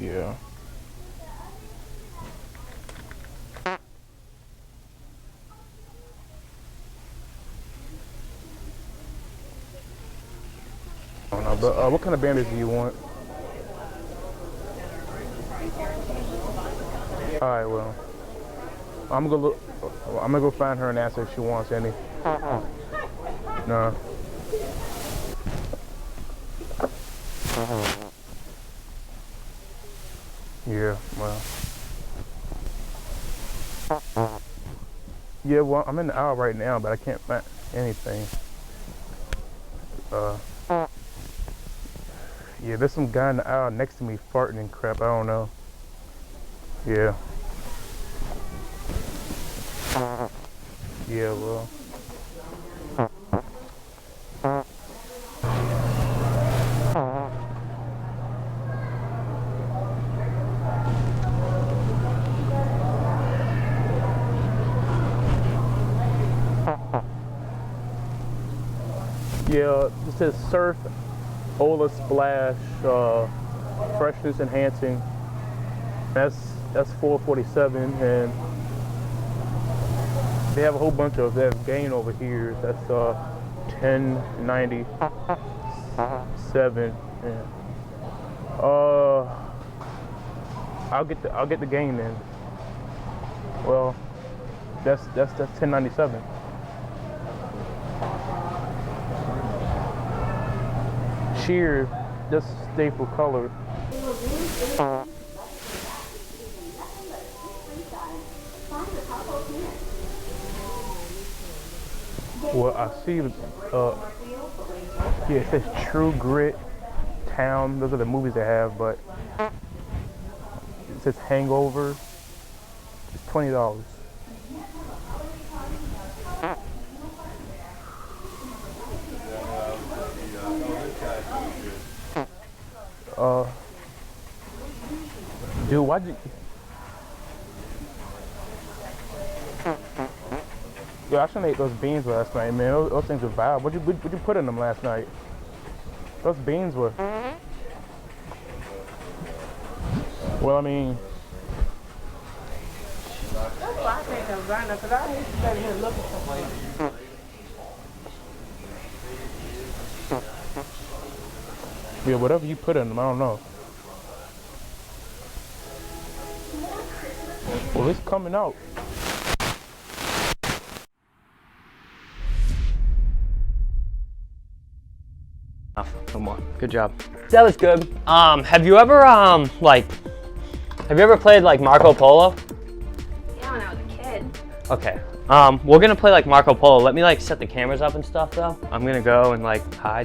Yeah. I don't know, but what kind of bandage do you want? All right, well, I'm gonna look. I'm gonna go find her and ask her if she wants any. No. Yeah, well. Yeah, well, I'm in the aisle right now, but I can't find anything. Yeah, there's some guy in the aisle next to me farting and crap. I don't know. Yeah. Yeah, well. Yeah, it says Surf Ola Splash Freshness Enhancing. That's $4.47, and they have a whole bunch of. They have Gain over here. That's $10.97. Yeah. I'll get the Gain then. Well, that's $10.97. Cheers, just staple color. Well, I see, yeah, it says True Grit, Town. Those are the movies they have, but it says Hangover. It's $20. Dude, why'd you? Yo, I shouldn't have ate those beans last night, man. Those things were vile. What'd you put in them last night? Those beans were. Well, I mean. That's why I can't have Verna, because I used to stay here looking for me. Yeah, whatever you put in them, I don't know. Well, it's coming out. No more. Good job. That was good. Have you ever played like Marco Polo? Yeah, when I was a kid. Okay. We're gonna play like Marco Polo. Let me like set the cameras up and stuff though. I'm gonna go and like hide.